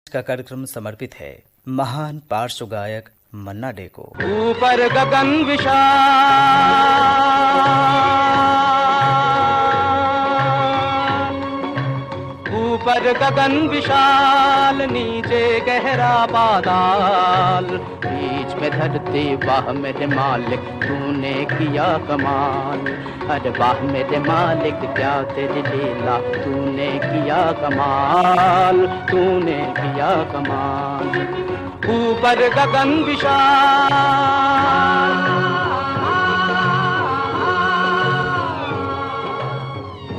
का कार्यक्रम समर्पित है महान पार्श्व गायक मन्ना डे को। ऊपर गगन विशाल, ऊपर गगन विशाल, नीचे गहरा बादल, बीच में धरती वाह मेरे मालिक तूने किया कमाल। अरे वाह मेरे मालिक क्या तेरी लीला, तूने किया कमाल, तूने किया कमाल। ऊपर गगन विशाल,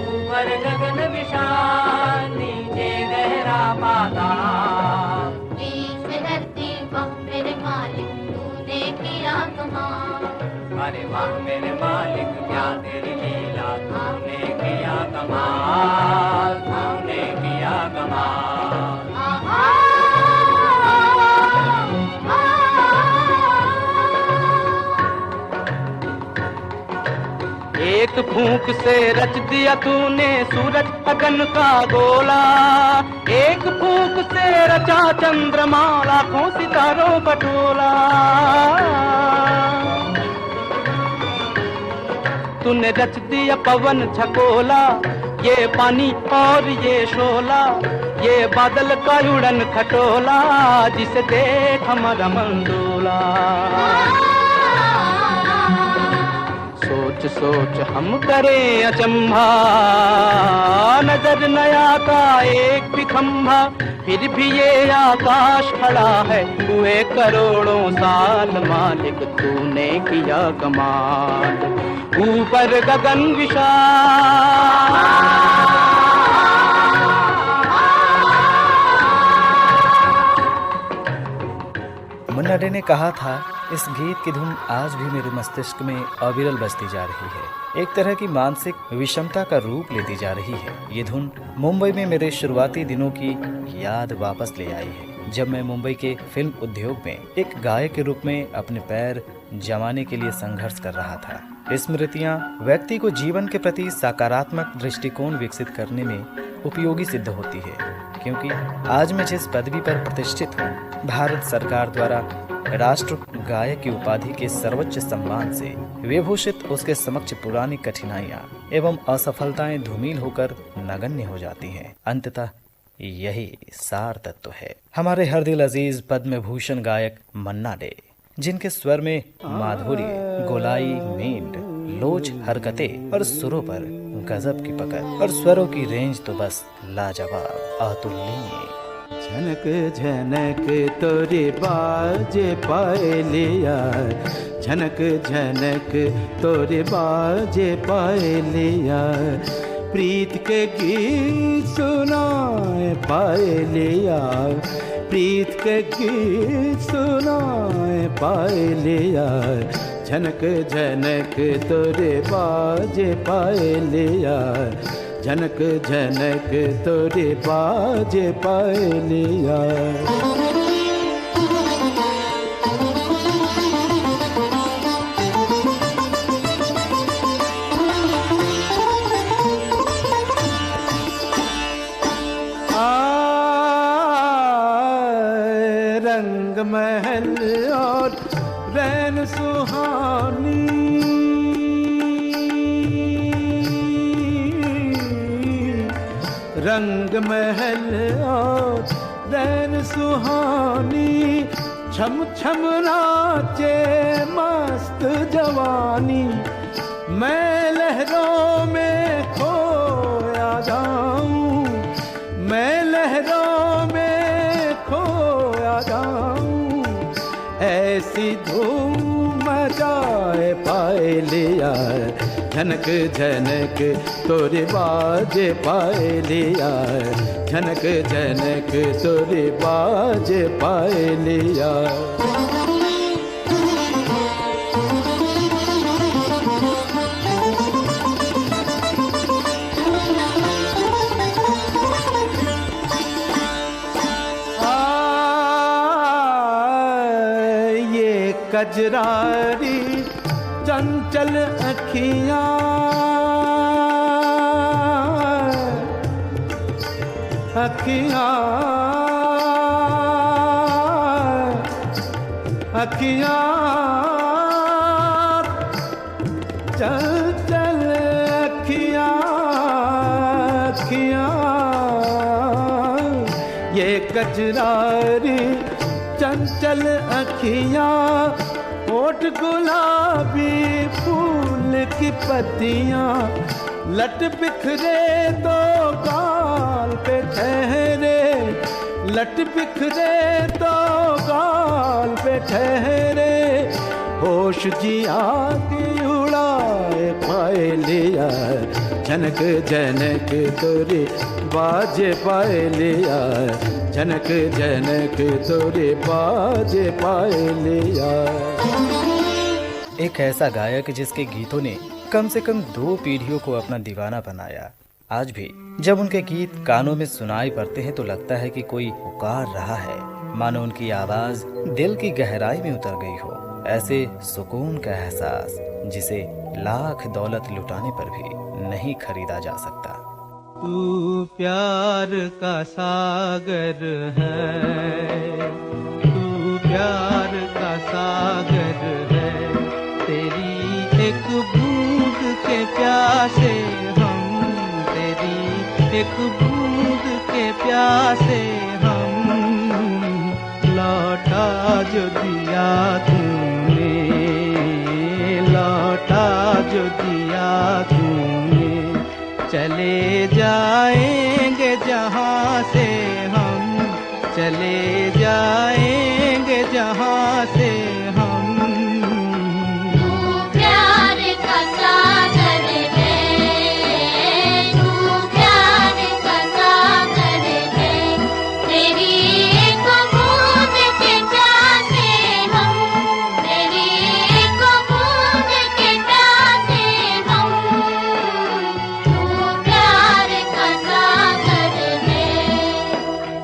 ऊपर गगन विशाल, नीचे गहरा पाताल, बीच में धरती वाह मेरे मालिक तूने किया कमाल। अरे वाह मेरे मालिक क्या तेरी लीला, तूने किया कमाल, तूने किया कमाल। एक फूंक से रच दिया तूने सूरज अगन का गोला, एक फूंक से रचा चंद्रमा लाखों सितारों बटोला। तूने रच दिया पवन झकोला, ये पानी और ये शोला, ये बादल का उड़न खटोला, जिसे देख हमारा मन डोला। सोच सोच हम करें अचंभा, नजर नया का एक भी खंभा, फिर भी ये आकाश खड़ा है हुए करोड़ों साल। मालिक तूने किया कमाल, ऊपर गगन विशाल। मन्ना डे ने कहा था, इस गीत की धुन आज भी मेरे मस्तिष्क में अविरल बजती जा रही है, एक तरह की मानसिक विषमता का रूप लेती जा रही है। ये धुन मुंबई में मेरे शुरुआती दिनों की याद वापस ले आई है, जब मैं मुंबई के फिल्म उद्योग में एक गायक के रूप में अपने पैर जमाने के लिए संघर्ष कर रहा था। स्मृतियाँ व्यक्ति को जीवन के प्रति सकारात्मक दृष्टिकोण विकसित करने में उपयोगी सिद्ध होती है, क्योंकि आज मैं जिस पदवी पर प्रतिष्ठित हूँ, भारत सरकार द्वारा राष्ट्र गायक की उपाधि के सर्वोच्च सम्मान से विभूषित उसके समक्ष पुरानी कठिनाइयाँ एवं असफलताएं धूमिल होकर नगण्य हो जाती हैं। अंततः यही सार तत्व है हमारे हर दिल अजीज पद्म भूषण गायक मन्ना डे, जिनके स्वर में माधुर्य, गोलाई, मींड, लोच, हरकतें और सुरों पर गजब की पकड़ और स्वरों की रेंज तो बस लाजवाब, अतुलनीय। झनक झनक तोरे बाजे पायलिया, झनक झनक तोरे बाजे पायलिया, प्रीत के गीत सुनाए पायलिया, प्रीत के गीत सुनाए पायलिया, झनक झनक तोरे बाजे पायलिया, झनक झनक तोरे बाजे पायलिया। रंग महल और रैन सुहानी, रंग महल और रैन सुहानी, छम छम नाचे मस्त जवानी, मैं लहरों में खोया जाऊं, मैं लहरों में खोया जाऊं, ऐसी धूम मचाए पायलिया, झनक झनक तोरे बाजे पायलिया, झनक झनक तोरे बाजे पायलिया। ये कजरारी चंचल अखियां, अखियां अखियां चंचल अखियां अखियां ये कजरारी चंचल अखियां होठ गुलाबी फूल की पत्तियां लट बिखरे दो गाल पे ठहरे लट बिखरे दो गाल पे ठहरे होश जिया की उड़ाए पाए लिया जनक जनक तोरे बाजे पाए लिया जनक जनक तोरे बाजे पाए लिया। एक ऐसा गायक जिसके गीतों ने कम से कम 2 पीढ़ियों को अपना दीवाना बनाया। आज भी जब उनके गीत कानों में सुनाई पड़ते हैं तो लगता है कि कोई पुकार रहा है, मानो उनकी आवाज दिल की गहराई में उतर गई हो। ऐसे सुकून का एहसास जिसे लाख दौलत लुटाने पर भी नहीं खरीदा जा सकता। तू प्यार का सागर है, तू प्यार का सागर है, तेरी एक बूंद के प्यासे हम, तेरी एक बूंद के प्यासे हम, लौटा जो दिया तूने, लौटा जो दिया तूने, चले जाएंगे जहाँ से हम, चले जाएंगे जहाँ से हम। तू प्यार का सागर है, तू प्यार का सागर है, तेरी एक बूंद के प्यासे हम, तेरी एक बूंद के प्यासे हम, तू प्यार का सागर है।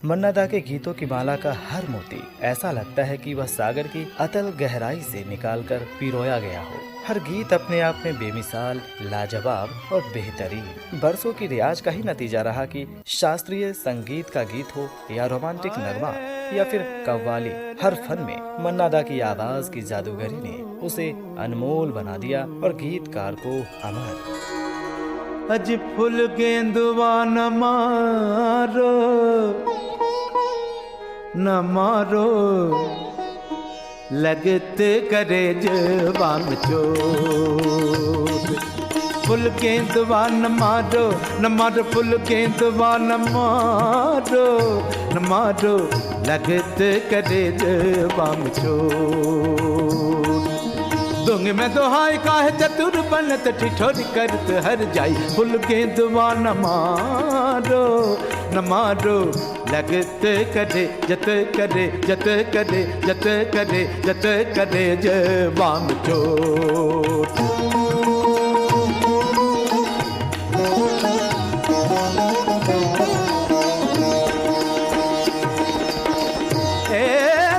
मन्ना दा के गीतों की माला का हर मोती ऐसा लगता है कि वह सागर की अतल गहराई से निकालकर पिरोया गया हो। हर गीत अपने आप में बेमिसाल, लाजवाब और बेहतरीन। बरसों की रियाज का ही नतीजा रहा कि शास्त्रीय संगीत का गीत हो या रोमांटिक नगमा या फिर कव्वाली, हर फन में मन्ना दा की आवाज की जादूगरी ने उसे अनमोल बना दिया और गीतकार को अमर। अज फुल गेंदवा न मारो न मारो लगत करे जवान चोट। फुल गेंदवा न मारो न मारो, फुल गेंदवा न मारो न मारो लगत करे जवान चोट। दूंगे मैं दोहाई काहे चतुर बनत ठिठोर करत हर जाई। फुल गेंदवा न मारो न मारो लगत करे जत करे जत करे जत करे जत करे जवान चोट।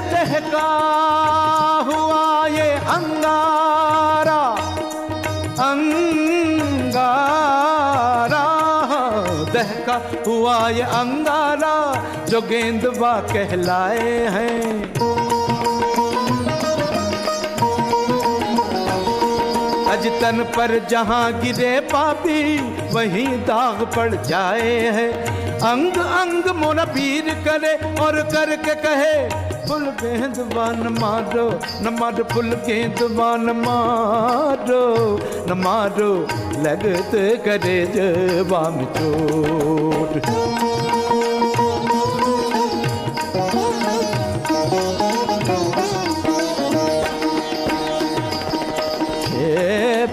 दहका हुआ ये अंगारा अंगारा, दहका हुआ ये अंगारा जो गेंदवा कहलाए हैं। अज तन पर जहाँ गिरे पापी वहीं दाग पड़ जाए हैं। अंग अंग मोरा पीर करे और करके कहे फुल गेंदवा न मारो न मारो, फुल गेंदवा न मारो न मारो लगत करे जवान चोट।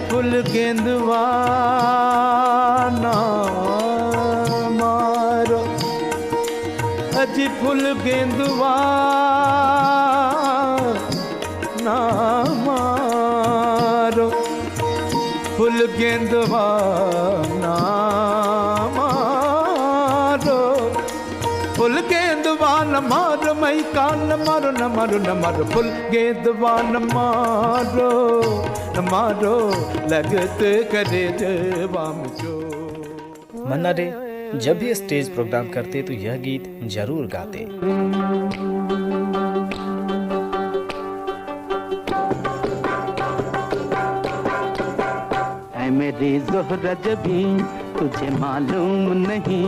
फुल गेंदवा ना मारो, अजी फुल गेंदवा ना मारो, फुल गेंदवा ना मारो, फुल गेंदवा न मारो, मई कान न मारो न मारो न मारो, फुल गेंदवा न मारो न मारो लगत करे जवान चोट। मन्ना डे जब भी स्टेज प्रोग्राम करते तो यह गीत जरूर गाते। मेरी ज़ोहरा जबी तुझे मालूम नहीं,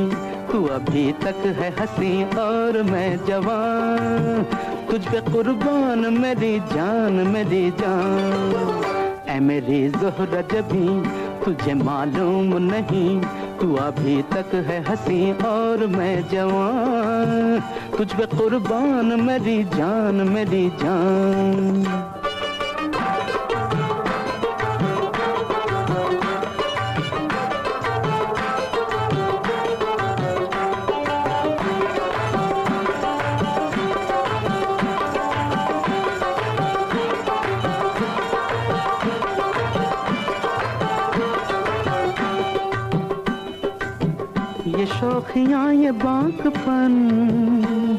तू अभी तक है हंसी और मैं जवान, तुझ पे कुर्बान मेरी जान मेरी जान। ऐ मेरी ज़ोहरा जबी तुझे मालूम नहीं, तू अभी तक है हंसी और मैं जवान, तुझ पे कुर्बान मेरी जान मेरी जान। ये शौखियाँ ये बांकपन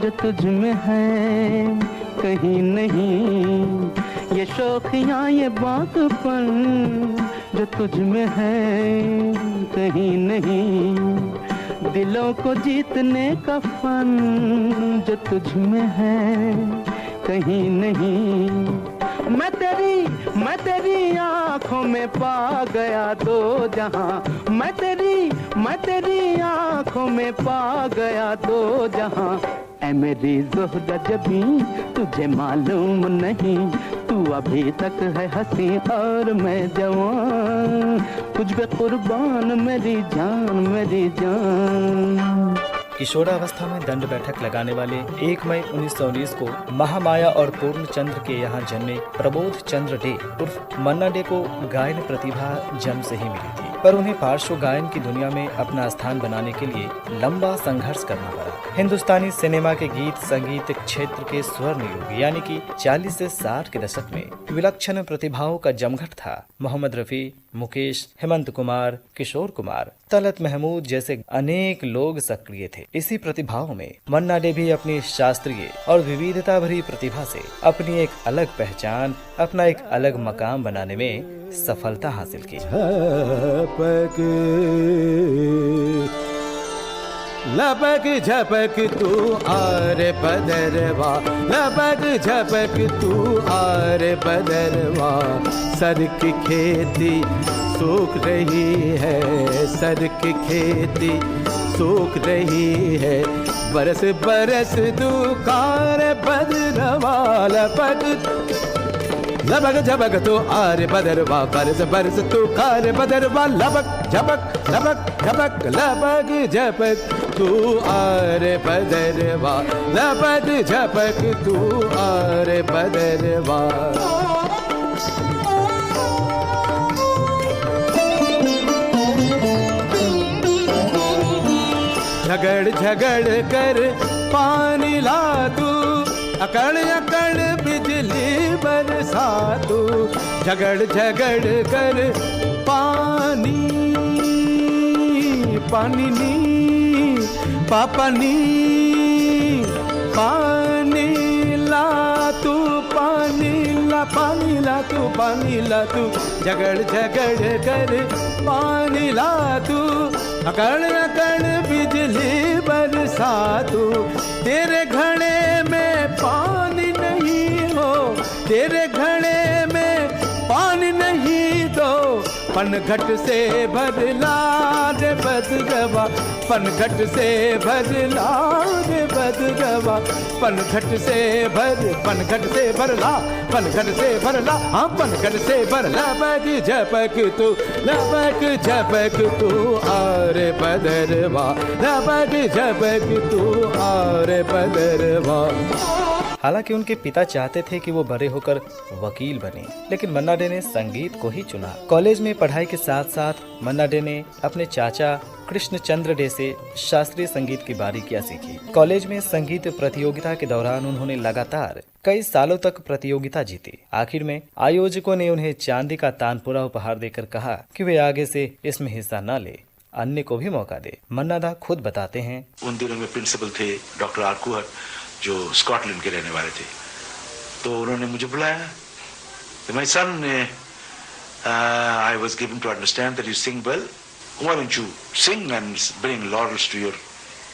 जो तुझ में है कहीं नहीं, ये शौखियाँ ये बांकपन जो तुझ में है कहीं नहीं, दिलों को जीतने का फन जो तुझ में है कहीं नहीं। मैं तेरी आँखों में पा गया दो जहां, मैं तेरी आँखों में पा गया दो जहां। ऐ मेरी ज़ोहरा जबी तुझे मालूम नहीं, तू अभी तक है हंसी और मैं जवान, तुझ पे कुर्बान मेरी जान मेरी जान। किशोरावस्था में दंड बैठक लगाने वाले 1 मई 1919 को महामाया और पूर्ण चंद्र के यहाँ जन्मे प्रबोध चंद्र डे उर्फ मन्ना डे को गायन प्रतिभा जन्म से ही मिली थी, पर उन्हें पार्श्व गायन की दुनिया में अपना स्थान बनाने के लिए लंबा संघर्ष करना पड़ा। हिंदुस्तानी सिनेमा के गीत संगीत क्षेत्र के स्वर्ण युग यानी कि 40 से 60 के दशक में विलक्षण प्रतिभाओं का जमघट था। मोहम्मद रफी, मुकेश, हेमंत कुमार, किशोर कुमार, तलत महमूद जैसे अनेक लोग सक्रिय थे। इसी प्रतिभाओं में मन्ना डे भी अपनी शास्त्रीय और विविधता भरी प्रतिभा से अपनी एक अलग पहचान, अपना एक अलग मकाम बनाने में सफलता हासिल की। लपक झपक तू आरे बदरवा, लपक झपक तू आरे बदरवा, सर की खेती सूख रही है, सर की खेती सूख रही है, बरस बरस दुकार बदरवा, लपक झपक तू आरे बदरवा, बरस बरस तू कार बदरवा, लपक झपक लपक झपक तू आरे बदरवा, लपक झपक तू आरे बदरवा। झगड़ झगड़ कर पानी ला तू, अकड़ अकड़ बिजली बरसा तू, झगड़ झगड़ कर पानी पानी नी पापा नी, पानी ला तू पानी ला पानी ला तू पानी ला तू, झगड़ झगड़ कर पानी ला तू, अकड़ अकड़ बिजली बरसा तू, तेरे घड़े में पानी नहीं हो, तेरे घड़े में पानी नहीं तो पनघट से भरला रे बदरवा, पनघट से भरला रे बदरवा, पनघट से भरला, पनघट से भरला, हाँ पनघट से भरला, लपक झपक तू, लपक झपक तू आरे बदरवा, लपक झपक तू आरे बदरवा। हालांकि उनके पिता चाहते थे कि वो बड़े होकर वकील बने, लेकिन मन्ना डे ने संगीत को ही चुना। कॉलेज में पढ़ाई के साथ साथ मन्ना डे ने अपने चाचा कृष्ण चंद्र डे से शास्त्रीय संगीत की बारीकियां सीखी। कॉलेज में संगीत प्रतियोगिता के दौरान उन्होंने लगातार कई सालों तक प्रतियोगिता जीती। आखिर में आयोजकों ने उन्हें चांदी का तानपुरा उपहार देकर कहा कि वे आगे से इसमें हिस्सा न ले, अन्य को भी मौका दे। मन्ना दा खुद बताते हैं, उन दिनों में प्रिंसिपल थे डॉक्टर आर्कुहर, जो स्कॉटलैंड के रहने वाले थे, तो उन्होंने मुझे बुलाया। My son, I was given to understand that you sing well, why don't you sing and bring laurels to your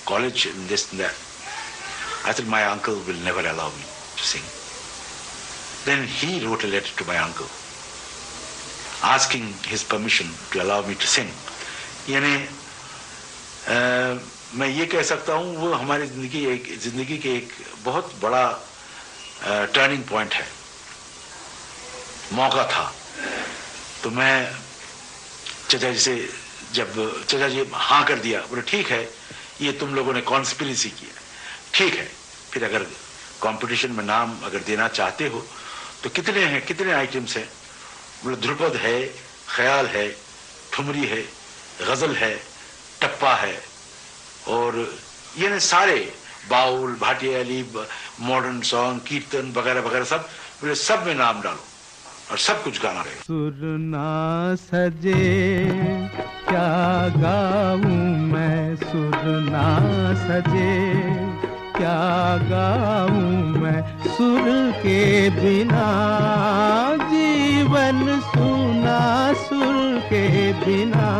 college and this and that. I said my uncle will never allow me to sing. Then he wrote a letter to my uncle asking his permission to allow me to sing. यानी मैं ये कह सकता हूँ वो हमारी जिंदगी के एक बहुत बड़ा टर्निंग पॉइंट है, मौका था। तो मैं चाचा जी से जब चाचा जी हाँ कर दिया, बोले ठीक है ये तुम लोगों ने कॉन्स्पिरेसी किया, ठीक है फिर अगर कंपटीशन में नाम अगर देना चाहते हो तो कितने आइटम्स हैं? बोले ध्रुपद है, ख्याल है, ठुमरी है, गजल है, टप्पा है और ये सारे बाउल, भाटियाली, मॉडर्न सॉन्ग, कीर्तन वगैरह वगैरह सब, बोले सब में नाम डालो और सब कुछ गाना रहेगा। सुर ना सजे क्या गाऊं मैं, सुर ना सजे क्या गाऊं मैं, सुर के बिना जीवन सूना, सुर के बिना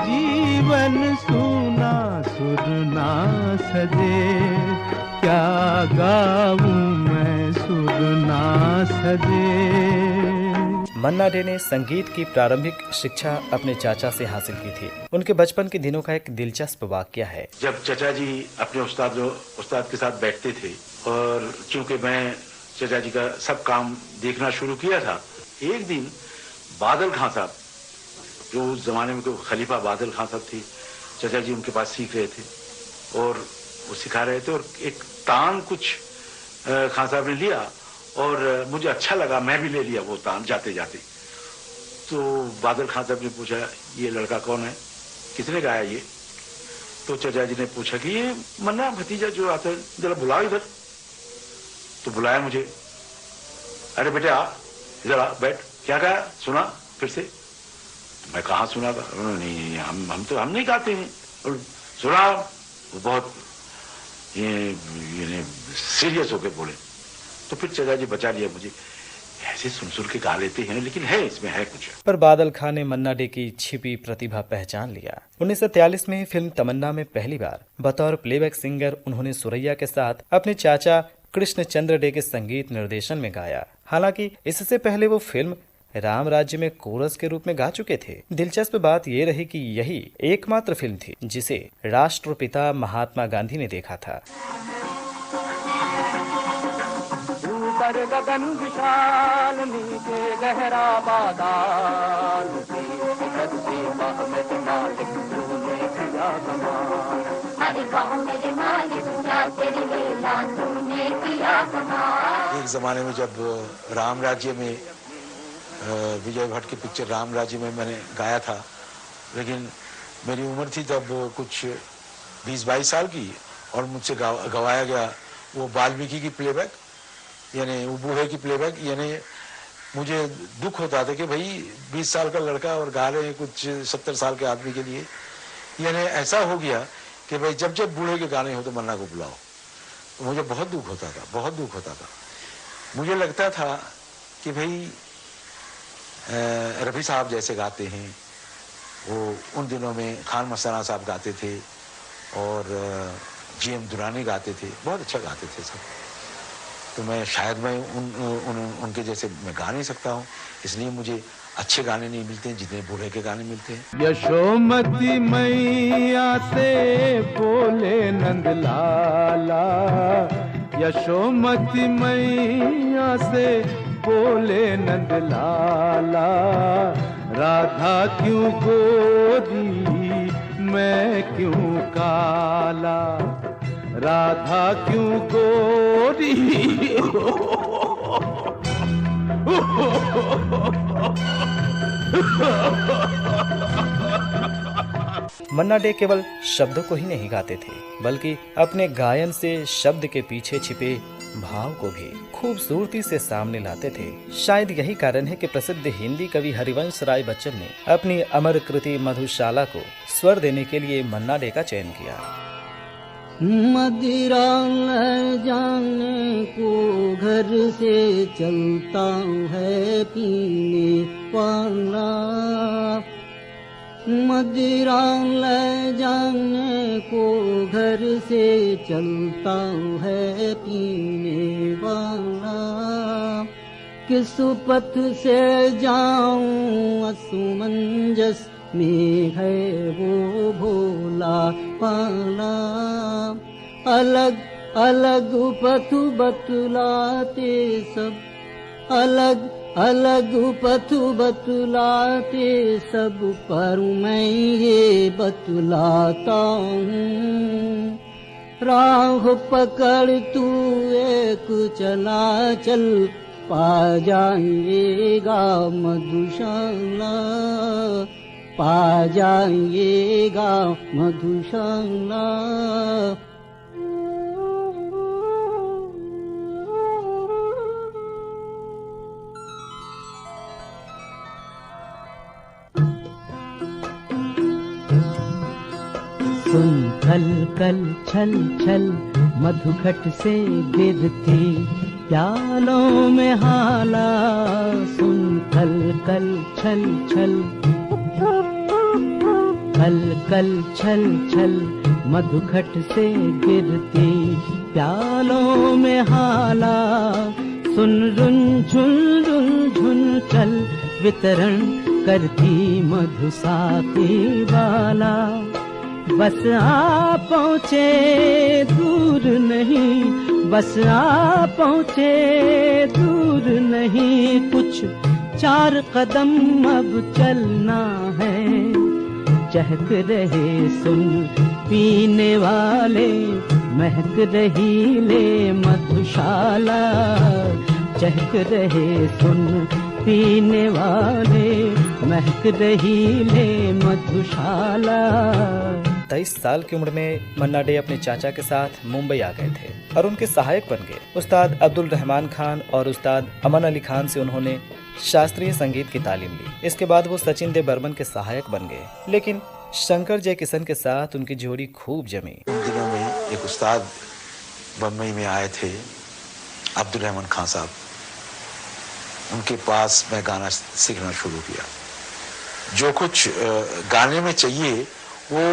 जीवन सूना, सुर ना सजे क्या गाऊं मैं, सुर ना सजे। मन्ना डे ने संगीत की प्रारंभिक शिक्षा अपने चाचा से हासिल की थी। उनके बचपन के दिनों का एक दिलचस्प वाकया है। जब चाचा जी अपने उस्ताद के साथ बैठते थे और चूंकि मैं चाचा जी का सब काम देखना शुरू किया था, एक दिन बादल खां साहब, जो उस जमाने में खलीफा बादल खां साहब थे, चाचा जी उनके पास सीख रहे थे और वो सिखा रहे थे और एक तान कुछ खां साहब ने लिया और मुझे अच्छा लगा, मैं भी ले लिया वो तान जाते जाते। तो बादल खां साहब ने पूछा ये लड़का कौन है, किसने गाया ये? तो चाचा जी ने पूछा कि ये मन्ना भतीजा जो आता है, जरा बुलाओ इधर। तो बुलाया मुझे, अरे बेटे आ इधर आ, बैठ, क्या गाया सुना फिर से? मैं कहाँ सुना था? नहीं हम नहीं गाते हैं। और सुना, वो बहुत ये सीरियस होके बोले। तो फिर चाचा जी बचा लिया मुझे, ऐसे सुन के गा लेते हैं लेकिन है इसमें है कुछ। पर बादल खां ने मन्ना डे की छिपी प्रतिभा पहचान लिया। 1943 में फिल्म तमन्ना में पहली बार बतौर प्लेबैक सिंगर उन्होंने सुरैया के साथ अपने चाचा कृष्ण चंद्र डे के संगीत निर्देशन में गाया। हालांकि इससे पहले वो फिल्म राम राज्य में कोरस के रूप में गा चुके थे। दिलचस्प बात ये रही कि यही एकमात्र फिल्म थी जिसे राष्ट्रपिता महात्मा गांधी ने देखा था। ऊपर गगन विशाल, नीचे गहरा बादल, एक जमाने में जब राम राज्य में विजय भट्ट की पिक्चर राम राज्य में मैंने गाया था, लेकिन मेरी उम्र थी तब कुछ 20-22 साल की और मुझसे गवाया गया वो वाल्मीकि की प्लेबैक, यानी वो बूढ़े की प्लेबैक। यानी मुझे दुख होता था कि भाई 20 साल का लड़का और गा रहे हैं कुछ 70 साल के आदमी के लिए। यानी ऐसा हो गया कि भाई जब जब बूढ़े के गाने हो तो मन्ना को बुलाओ। तो मुझे बहुत दुख होता था, बहुत दुख होता था। मुझे लगता था कि भाई रफ़ी साहब जैसे गाते हैं, वो उन दिनों में खान मस्ताना साहब गाते थे और GM दुरानी गाते थे, बहुत अच्छा गाते थे सब। तो मैं शायद उनके जैसे मैं गा नहीं सकता हूँ, इसलिए मुझे अच्छे गाने नहीं मिलते हैं जितने बूढ़े के गाने मिलते हैं। यशोमती मैया से बोले नंद लाला, यशोमती मैया से बोले नंद लाला, राधा क्यों गोरी मैं क्यों काला, राधा क्यों गोरी। मन्ना डे केवल शब्दों को ही नहीं गाते थे, बल्कि अपने गायन से शब्द के पीछे छिपे भाव को भी खूबसूरती से सामने लाते थे। शायद यही कारण है कि प्रसिद्ध हिंदी कवि हरिवंश राय बच्चन ने अपनी अमर कृति मधुशाला को स्वर देने के लिए मन्ना डे का चयन किया। मदिरा ले जाने को घर से चलता है पीने वाला, मदिरा ले जाने को घर से चलता है पीने वाला, किस पथ से जाऊं असुमंजस में है वो भोला पाला। अलग अलग पथ बतलाते सब, अलग अलग पथ बतलाते सब, पर मैं ये बतलाता हूँ। राह पकड़ तू एक चला चल, पा जाएगा मधुशाला, पा जाएगा मधुशाला। सुन खल कल छल छल मधुघट से गिरती प्यालों में हाला। सुन खल कल छल छल, खल कल छल छल मधुघट से गिरती प्यालों में हाला। सुन रुन झुन रुन झुन चल वितरण करती मधुसाती वाला। बस आ पहुँचे दूर नहीं, बस आ पहुँचे दूर नहीं, कुछ 4 कदम अब चलना है। चहक रहे सुन पीने वाले, महक रही ले मधुशाला। चहक रहे सुन पीने वाले, महक रही ले मधुशाला। 23 साल की उम्र में मन्ना डे अपने चाचा के साथ मुंबई आ गए थे और उनके सहायक बन गए। उस्ताद अब्दुल रहमान खान और उस्ताद अमन अली खान से उन्होंने शास्त्रीय संगीत की तालीम ली। इसके बाद वो सचिन देव बर्मन के सहायक बन गए, लेकिन शंकर जयकिशन के साथ उनकी जोड़ी खूब जमी। उन दिनों में एक उस्ताद बम्बई में आए थे, अब्दुल रहमान खान साहब। उनके पास मैं गाना सीखना शुरू किया। जो कुछ गाने में चाहिए वो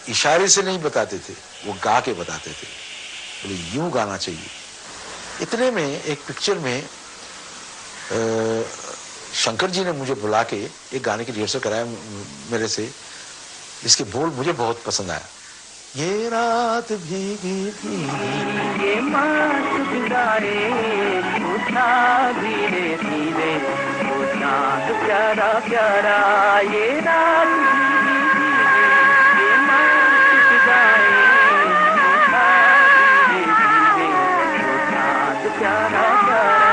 इशारे से नहीं बताते थे, वो गा के बताते थे। बोले यूं गाना चाहिए। इतने में एक पिक्चर में शंकर जी ने मुझे बुला के एक गाने की रिहर्सल कराया मेरे से। इसके बोल मुझे बहुत पसंद आया। ये रात भीगी भीगी, ये मात बिगाड़े उठा धीरे धीरे, उठा प्यारा प्यारा। ये रात भीगी भीगी, ये मात बिगाड़े उठा धीरे धीरे, उठा प्यारा प्यारा।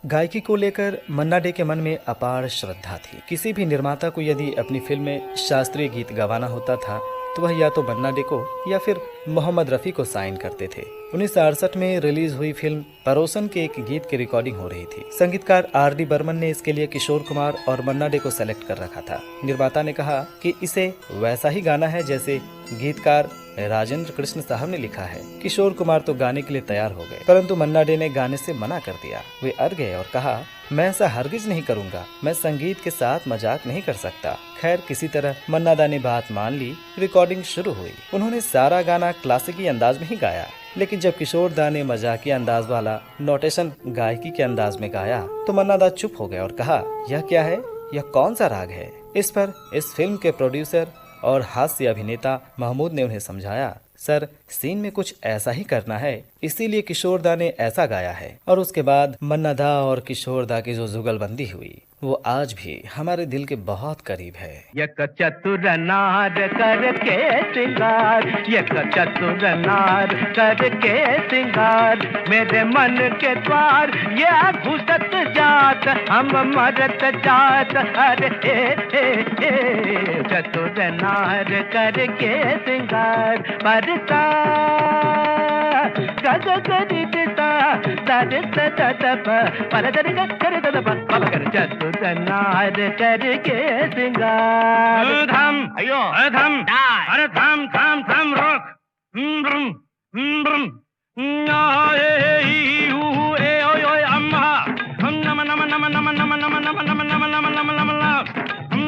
गायकी को लेकर मन्ना डे के मन में अपार श्रद्धा थी। किसी भी निर्माता को यदि अपनी फिल्म में शास्त्रीय गीत गवाना होता था तो वह या तो मन्ना डे को या फिर मोहम्मद रफ़ी को साइन करते थे। 1968 में रिलीज हुई फिल्म परोसन के एक गीत की रिकॉर्डिंग हो रही थी। संगीतकार R.D. बर्मन ने इसके लिए किशोर कुमार और मन्ना डे को सेलेक्ट कर रखा था। निर्माता ने कहा कि इसे वैसा ही गाना है जैसे गीतकार राजेंद्र कृष्ण साहब ने लिखा है। किशोर कुमार तो गाने के लिए तैयार हो गए, परंतु मन्ना डे ने गाने से मना कर दिया। वे अड़ गए और कहा, मैं ऐसा हरगिज नहीं करूंगा, मैं संगीत के साथ मजाक नहीं कर सकता। खैर किसी तरह मन्ना दा ने बात मान ली। रिकॉर्डिंग शुरू हुई। उन्होंने सारा गाना क्लासिकी अंदाज में ही गाया, लेकिन जब किशोर दा ने मजाकिया अंदाज वाला नोटेशन गायकी के अंदाज में गाया तो मन्ना दा चुप हो गए और कहा, यह क्या है, यह कौन सा राग है। इस पर इस फिल्म के प्रोड्यूसर और हास्य अभिनेता महमूद ने उन्हें समझाया, सर सीन में कुछ ऐसा ही करना है, इसीलिए किशोर दा ने ऐसा गाया है। और उसके बाद मन्ना दा और किशोर दा की जो जुगलबंदी हुई वो आज भी हमारे दिल के बहुत करीब है। एक चतुर नार करके सिंगार, एक चतुर नार करके सिंगार, मेरे मन के द्वार ये घुसत जात, हम मरत जात। अरे चतुर नार करके सिंगार, बरसा गग गरी दिता दरस ददप पर दर कर ददप पल कर चतुर नार करके सिंगार। धम अयो धम अरे धम धम धम रोक ए ओय ओय अम्मा नम नम नम नम नम नम नम नम नम नम नम नम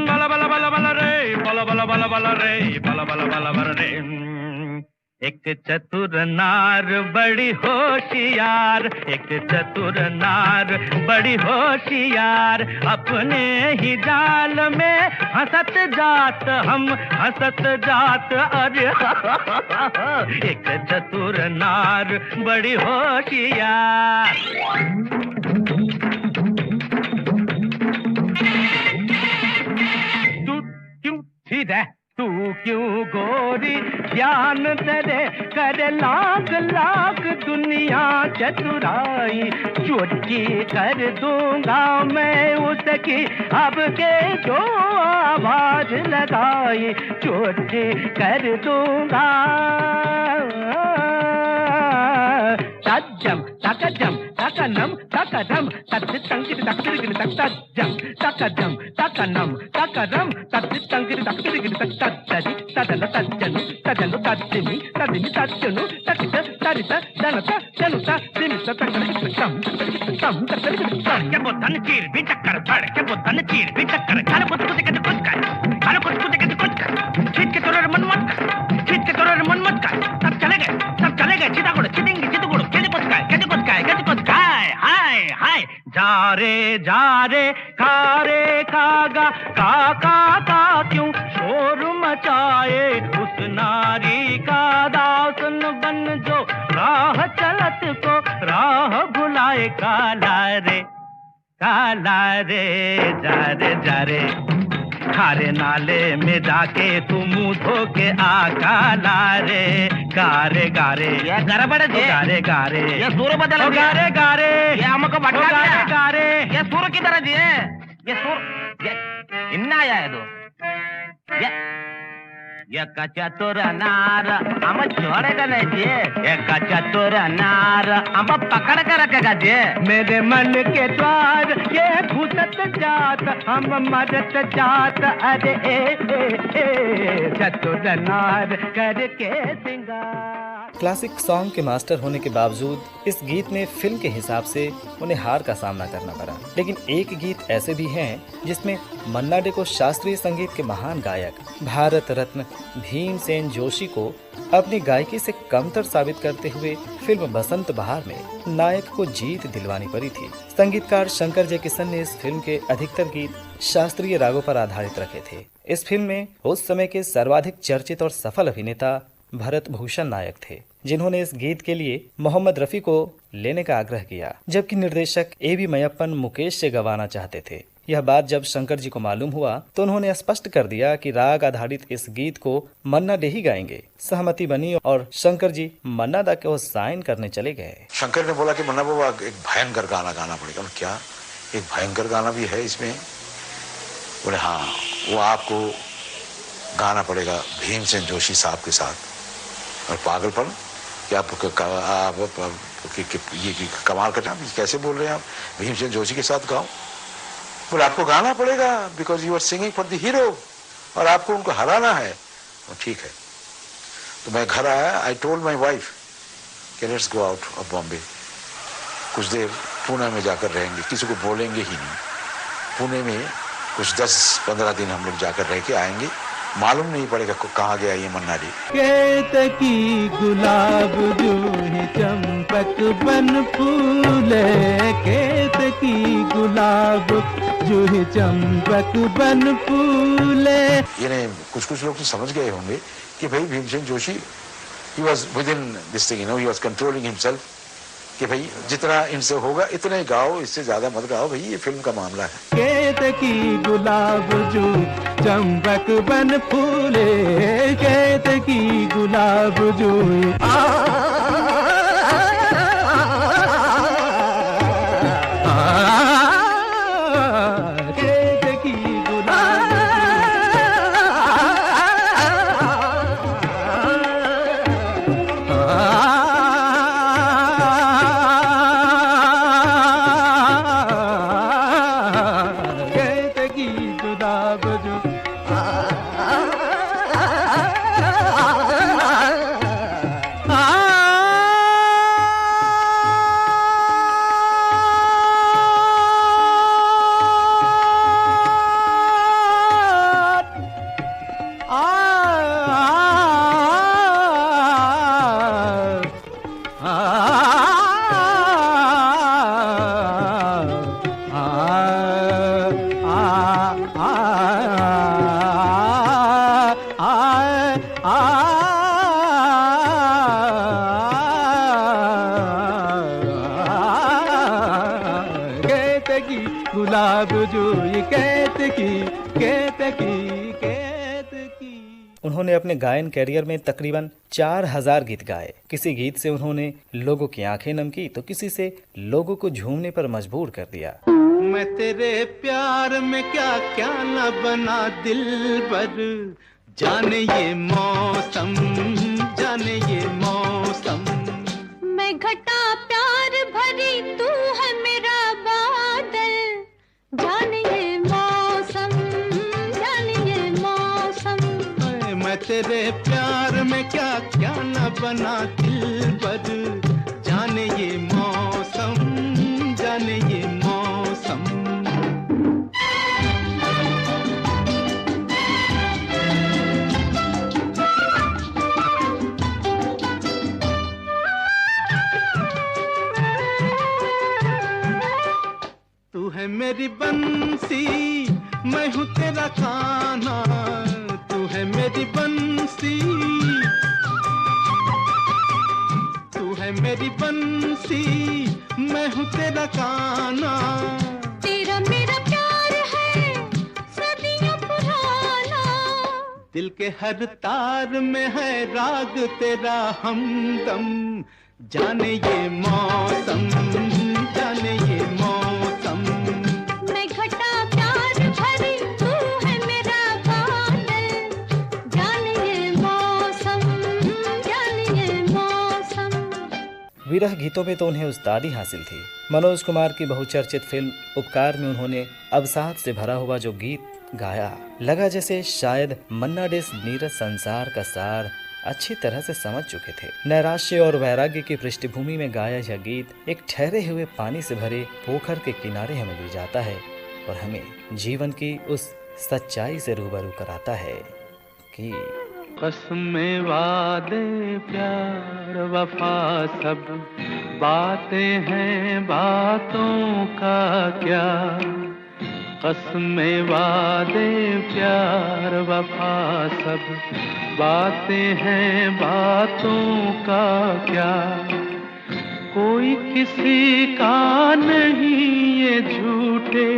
बला बला बला बला रे बला बला बला बला रे बला बला बला बला रे। एक चतुर नार बड़ी होशियार, एक चतुर नार बड़ी होशियार, अपने ही जाल में हंसत जात हम हंसत जात, अरे एक चतुर नार बड़ी होशियार। तू क्यों सीधा, तू क्यों गोरी, ज्ञान तेरे कर लाख लाख दुनिया चतुराई, चोटी कर दूंगा मैं उसकी अब के जो आवाज लगाई, चोटी कर दूंगा। तज्जम तकजम तकनम तकदम तद्दि तंगिर तकदिर तकजम तकजम तकनम तकदम तद्दि तंगिर तकदिर तकदि तदल तज्जनु तदल तज्जिमी तदिनि तज्जनु तकित तरित दनत जनुत दिमित तकदम तम तकदम के बोतन चीर भी चक्कर फड़ के बोतन चीर भी चक्कर काल कुछ कुछ के कुछ कर काल कुछ कुछ के कुछ कर छीट के तोरे मन मत कर छीट के तोरे मन मत कर सब चले गए चिता गुड़ चिटिंग चित गुड़ के कुछ काय हाय हाय जा रे खागा काका का क्यों शोर मचाए, उस नारी का दासन बन जो राह चलत को राह भुलाए, काला रे जा रे खारे नाले में जाके तू मुंह धो के आ, काला रे गारे ये गड़बड़ जे गारे ये सुर बदल गया, गारे ये हमको भटका गया, गारे ये सुर की तरह जी है, ये सुर ये इन्ना आया है तो ये चतुर नार हम छोड़ेगा नहीं जी, ये चतुर नार हम पकड़ कर रखेगा जी, मेरे मन के द्वार ये घुसत जात हम मरत जात, अरे चतुर नार करके सिंगार। क्लासिक सॉन्ग के मास्टर होने के बावजूद इस गीत में फिल्म के हिसाब से उन्हें हार का सामना करना पड़ा, लेकिन एक गीत ऐसे भी हैं जिसमें मन्ना डे को शास्त्रीय संगीत के महान गायक भारत रत्न भीमसेन जोशी को अपनी गायकी से कमतर साबित करते हुए फिल्म बसंत बहार में नायक को जीत दिलवानी पड़ी थी। संगीतकार शंकर जयकिशन ने इस फिल्म के अधिकतर गीत शास्त्रीय रागों पर आधारित रखे थे। इस फिल्म में उस समय के सर्वाधिक चर्चित और सफल अभिनेता भरत भूषण नायक थे, जिन्होंने इस गीत के लिए मोहम्मद रफी को लेने का आग्रह किया, जबकि निर्देशक A.B. मय्यप्पन मुकेश से गवाना चाहते थे। यह बात जब शंकर जी को मालूम हुआ तो उन्होंने स्पष्ट कर दिया कि राग आधारित इस गीत को मन्ना डे ही गाएंगे। सहमति बनी और शंकर जी मन्ना दा को साइन करने चले गए। शंकर ने बोला कि मन्ना बाबा एक भयंकर गाना गाना पड़ेगा। क्या एक भयंकर गाना भी है इसमें? बोले हाँ, वो आपको गाना पड़ेगा भीमसेन जोशी साहब के साथ। और पागलपन क्या आप ये कमाल करना, कैसे बोल रहे हैं आप, भीमसेन जोशी के साथ गाओ? बोले आपको गाना पड़ेगा because you are singing for the hero और आपको उनको हराना है। ठीक है, तो मैं घर आया। आई टोल्ड माई वाइफ कि let's go out of Bombay, कुछ देर पुणे में जाकर रहेंगे, किसी को बोलेंगे ही नहीं। पुणे में कुछ 10-15 दिन हम लोग जाकर रह के आएंगे, मालूम नहीं पड़ेगा कहाँ गया ये मन्ना डे। केतकी गुलाब जो है चंपक बन फूले, केतकी गुलाब जो है चंपक बन फूले। ये कुछ लोग तो समझ गए होंगे कि भाई Bhimsen Joshi he was within this thing, he was controlling himself, कि भाई जितना इनसे होगा इतना ही गाओ, इससे ज्यादा मत गाओ भाई, ये फिल्म का मामला है। केतकी गुलाब जो चंपक बन फूले, केतकी गुलाब जो केतकी गुलाब केतकी गुलाब जो ये केतकी केतकी केतकी। उन्होंने अपने गायन कैरियर में तकरीबन 4000 गीत गाए। किसी गीत से उन्होंने लोगों की आंखें नम की तो किसी से लोगों को झूमने पर मजबूर कर दिया। मैं तेरे प्यार में क्या क्या न बना दिल पर, जाने ये मौसम, जाने ये मौसम। मैं घटा प्यार भरी तू है मेरा बादल, जाने ये मौसम, जाने ये मौसम। मैं तेरे प्यार में क्या क्या न बना दिल पर, जाने ये मौसम, जाने ये मौसम। तू है मेरी बंसी, मैं हूँ तेरा खाना। तू है मेरी बंसी, तू है मेरी बंसी, मैं हूँ तेरा खाना। तेरा मेरा प्यार है सदियों पुराना, दिल के हर तार में है राग तेरा हमदम। जाने ये मौसम, जाने ये मौसम। मैं घटा प्यार भरी तू है मेरा बादल, जाने ये मौसम, जाने ये मौसम। विरह गीतों में तो उन्हें उस्तादी हासिल थी। मनोज कुमार की बहुचर्चित फिल्म उपकार में उन्होंने अवसाद से भरा हुआ जो गीत गाया, लगा जैसे शायद मन्ना डे नीरज संसार का सार अच्छी तरह से समझ चुके थे। नैराश्य और वैराग्य की पृष्ठभूमि में गाया यह गीत एक ठहरे हुए पानी से भरे पोखर के किनारे हमें ले जाता है और हमें जीवन की उस सच्चाई से रूबरू कराता है कि कसमें वादे प्यार वफा सब बातें हैं, बातों का क्या। कसमें वादे प्यार वफा सब बातें हैं, बातों का क्या। कोई किसी का नहीं ये झूठे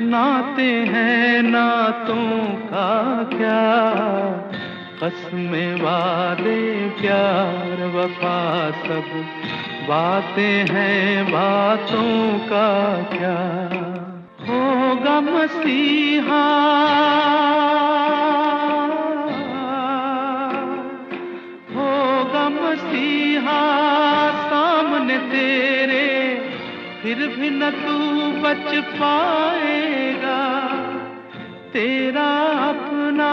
नाते हैं, नातों का क्या। कसमें वादे प्यार वफा सब बातें हैं, बातों का क्या। होगा मसीहा, होगा मसीहा सामने तेरे, फिर भी न तू बच पाएगा। तेरा अपना,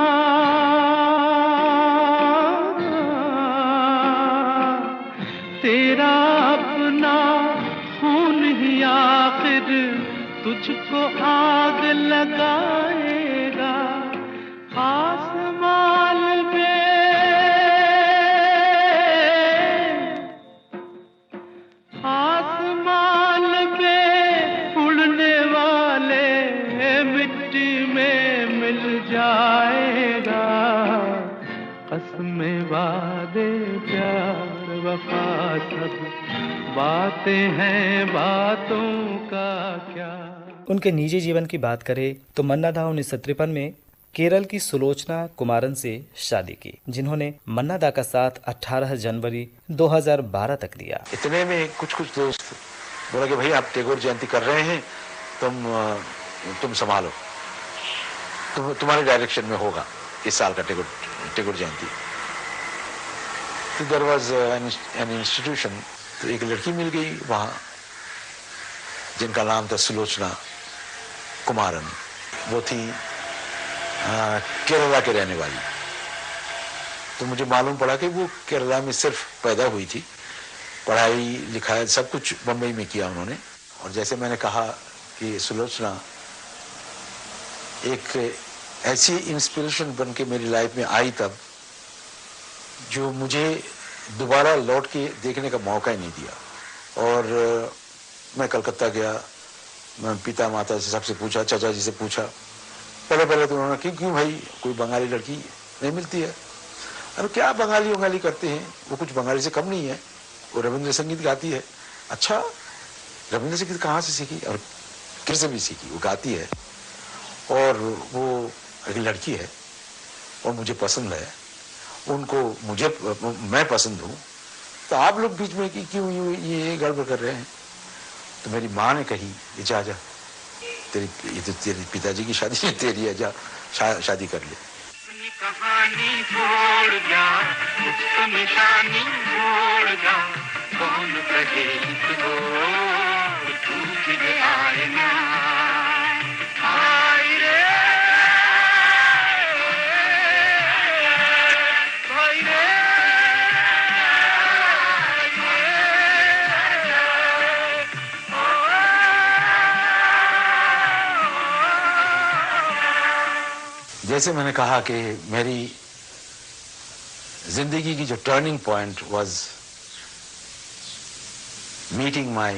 तेरा अपना खून ही आखिर तुझको आग लगाएगा। आसमान पे, आसमान पे उड़ने वाले मिट्टी में मिल जाएगा। कसमें वादे प्यार वफा सब बातें हैं, बातों का क्या। उनके निजी जीवन की बात करें तो मन्ना दा 1953 में केरल की सुलोचना कुमारन से शादी की, जिन्होंने मन्ना दा का साथ 18 जनवरी 2012 तक दिया। इतने में कुछ दोस्त बोला कि भाई आप टैगोर जयंती कर रहे हैं, तुम संभालो, तुम्हारे डायरेक्शन में होगा इस साल का टैगोर जयंती। तो देयर वाज एन इंस्टीट्यूशन, तो एक लड़की मिल गई वहाँ जिनका नाम था सुलोचना कुमारन। वो थी केरला के रहने वाली। तो मुझे मालूम पड़ा कि वो केरला में सिर्फ पैदा हुई थी, पढ़ाई लिखाई सब कुछ बम्बई में किया उन्होंने। और जैसे मैंने कहा कि सुलोचना एक ऐसी इंस्पिरेशन बन के मेरी लाइफ में आई तब, जो मुझे दोबारा लौट के देखने का मौका ही नहीं दिया। और मैं कलकत्ता गया, मैं पिता माता से सबसे पूछा, चाचा जी से पूछा। पहले तो उन्होंने क्यों भाई कोई बंगाली लड़की नहीं मिलती है। अरे क्या बंगाली वंगाली करते हैं, वो कुछ बंगाली से कम नहीं है, वो रविंद्र संगीत गाती है। अच्छा, रविंद्र संगीत कहाँ से सीखी और किससे भी सीखी? वो गाती है और वो एक लड़की है और मुझे पसंद है, उनको मैं पसंद हूँ, तो आप लोग बीच में कि क्यों ये गड़बड़ कर रहे हैं? तो मेरी माँ ने कही, ये जा तेरी पिताजी की शादी है, तेरी है, जा शादी कर ले। कहानी छोड़ जा, उसको निशानी छोड़ जा, कौन कहे इसको तू फिर आए ना, आए रे भाई रे। जैसे मैंने कहा कि मेरी जिंदगी की जो turning point was meeting my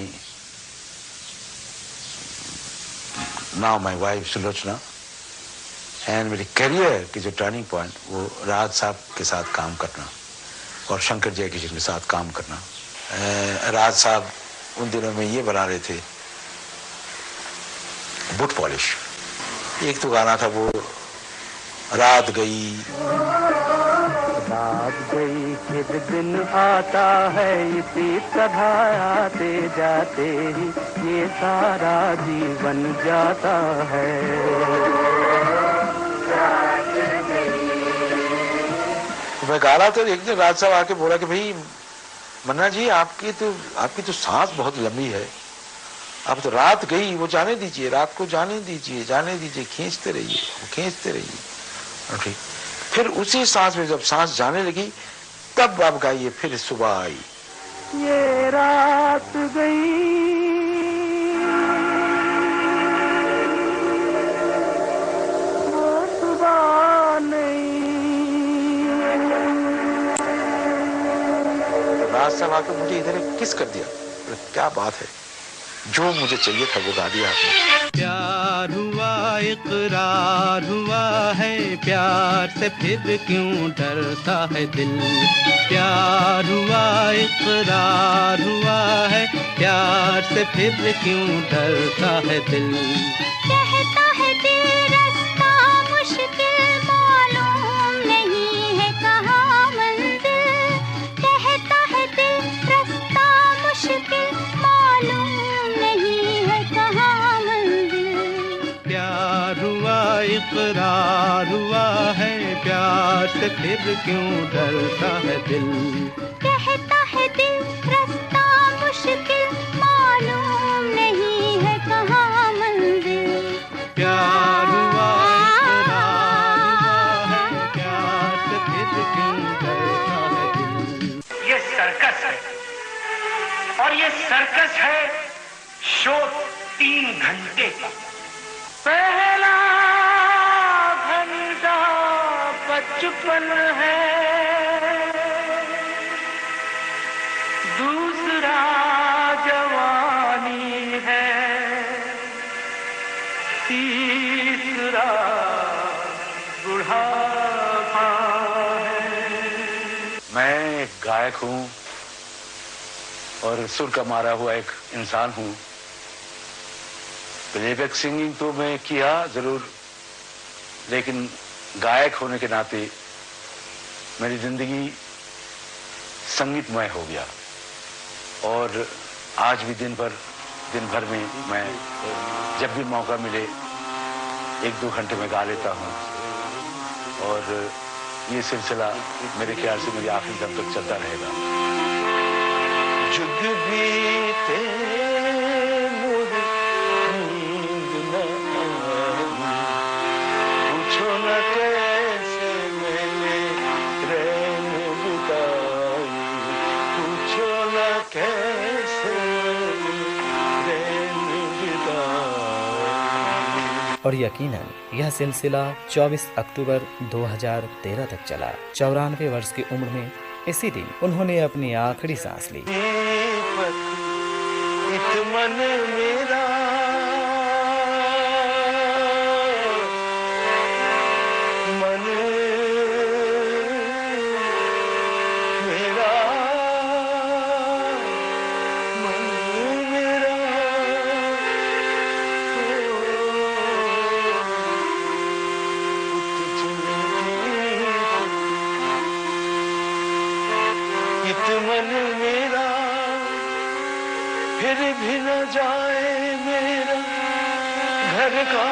now my wife Sulochana, and मेरी करियर की जो टर्निंग पॉइंट वो राज साहब के साथ काम करना और शंकर जयकिशन के साथ काम करना। राज साहब उन दिनों में ये बना रहे थे बूट पॉलिश। एक तो गाना था वो रात गई फिर दिन आता है, इसी तरह आते जाते ही ये सारा जीवन जाता है। मैं गा रहा था, एक दिन राज साहब आके बोला कि भाई मन्ना जी आपकी तो सांस बहुत लंबी है, अब तो रात गई, वो जाने दीजिए, रात को जाने दीजिए, खींचते रहिए। ठीक, फिर उसी सांस में जब सांस जाने लगी तब आप गाइए, फिर सुबह आई। ये रात गई, वो सुबह नहीं। राज साहब आके मुझे इधर एक किस कर दिया, क्या बात है, जो मुझे चाहिए था वो गा दिया आपने। प्यार हुआ इकरार हुआ है, प्यार से फिर क्यों डरता है दिल। प्यार हुआ इकरार हुआ है, प्यार से फिर क्यों डरता है दिल। कहता है दिल रास्ता मुश्किल, मालूम नहीं है कहाँ मंजिल। कहता है दिल रास्ता मुश्किल, मालूम नहीं है कहाँ मंजिल। प्यार हुआ इकरार हुआ है, प्यार से फिर क्यों डरता है दिल। कहता है दिल रास्ता मुश्किल, मालूम नहीं है कहाँ मंजिल। प्यार हुआ इकरार हुआ है, प्यार से फिर क्यों डरता है दिल। ये सर्कस है और ये सर्कस है शो 3 घंटे का। पहला घंटा बचपन है, दूसरा जवानी है, तीसरा बुढ़ापा है। मैं एक गायक हूँ और सुर का मारा हुआ एक इंसान हूँ। प्लेबैक सिंगिंग तो मैं किया जरूर, लेकिन गायक होने के नाते मेरी जिंदगी संगीतमय हो गया। और आज भी दिन भर में मैं जब भी मौका मिले 1-2 घंटे में गा लेता हूँ। और ये सिलसिला मेरे ख्याल से मेरी आखिरी दम तक चलता रहेगा। जुग बीते पूछो न कैसे मैंने रैन बिताई, पूछो न कैसे रैन बिताई। और यकीनन यह सिलसिला 24 अक्टूबर 2013 तक चला। 94 वर्ष की उम्र में इसी दिन उन्होंने अपनी आखिरी सांस ली। मन मेरा मन हित मन मेरा फिर भी न जाए मेरा घर का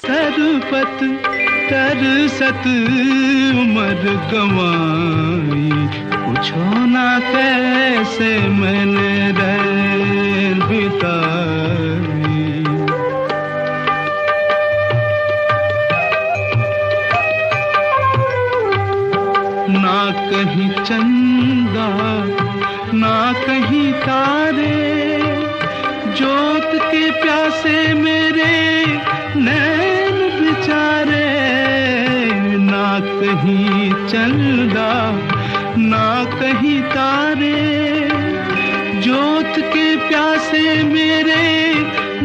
तरुपत तरसत उमर गवाई, पूछो ना कैसे मैंने रैन बिताई। ना कहीं चंदा ना कहीं तारे, जोत के प्यासे मेरे नैन बेचारे। ना कहीं चंदा ना कहीं तारे, जोत के प्यासे मेरे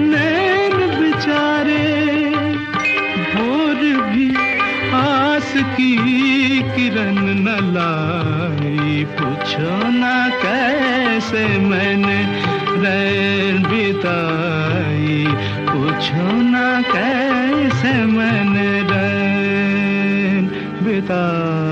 नैन बेचारे। भोर भी आस की किरण न लाई, पूछो ना कैसे मैंने रैन बिताई, पूछो ना कैसे मैंने रैन बिताई।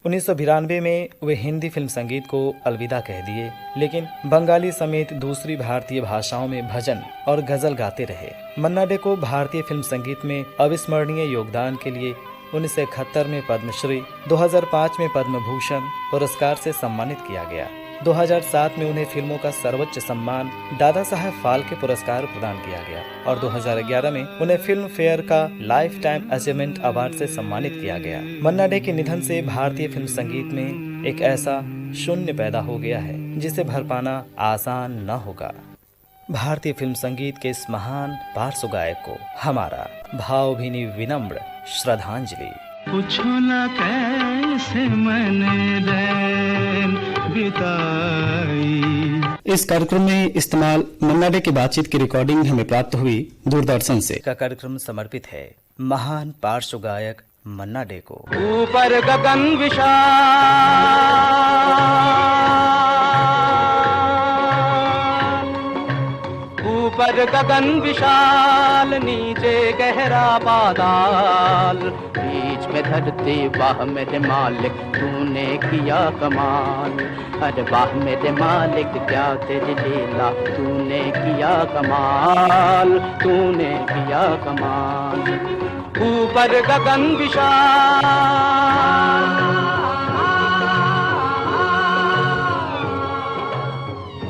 1992 में वे हिंदी फिल्म संगीत को अलविदा कह दिए, लेकिन बंगाली समेत दूसरी भारतीय भाषाओं में भजन और गजल गाते रहे। मन्ना डे को भारतीय फिल्म संगीत में अविस्मरणीय योगदान के लिए 1971 में पद्मश्री, 2005 में पद्म भूषण पुरस्कार से सम्मानित किया गया। 2007 में उन्हें फिल्मों का सर्वोच्च सम्मान दादा साहेब फाल्के पुरस्कार प्रदान किया गया और 2011 में उन्हें फिल्म फेयर का लाइफ टाइम अचीवमेंट अवार्ड से सम्मानित किया गया। मन्ना डे के निधन से भारतीय फिल्म संगीत में एक ऐसा शून्य पैदा हो गया है जिसे भर पाना आसान न होगा। भारतीय फिल्म संगीत के इस महान पार्श्व गायक को हमारा भावभीनी विनम्र श्रद्धांजलि। पूछो ना कैसे मैंने रैन बिताई। इस कार्यक्रम में इस्तेमाल मन्ना डे की बातचीत की रिकॉर्डिंग हमें प्राप्त हुई दूरदर्शन से। का कार्यक्रम समर्पित है महान पार्श्व गायक मन्ना डे को। ऊपर गगन विशाल, ऊपर गगन विशाल, नीचे गहरा पाताल, बीच में धरती वाह मेरे मालिक तूने किया कमाल। अरे वाह मेरे मालिक क्या तेरी लीला, तूने किया कमाल, तूने किया कमाल। ऊपर गगन विशाल,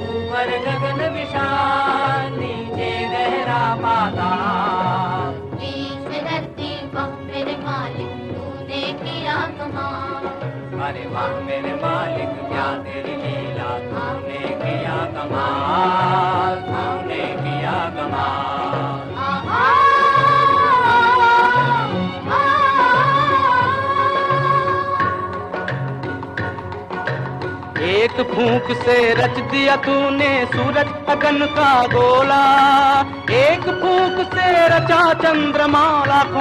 ऊपर गगन विशाल, नीचे गहरा पाताल, बीच में धरती वाह मेरे मालिक तूने किया कमाल। अरे वाह मेरे मालिक क्या तेरी लीला, तूने किया कमाल, तूने किया कमाल। एक फूंक से रच दिया तूने सूरज अगन का गोला, एक फूंक से रचा चंद्रमा लाखों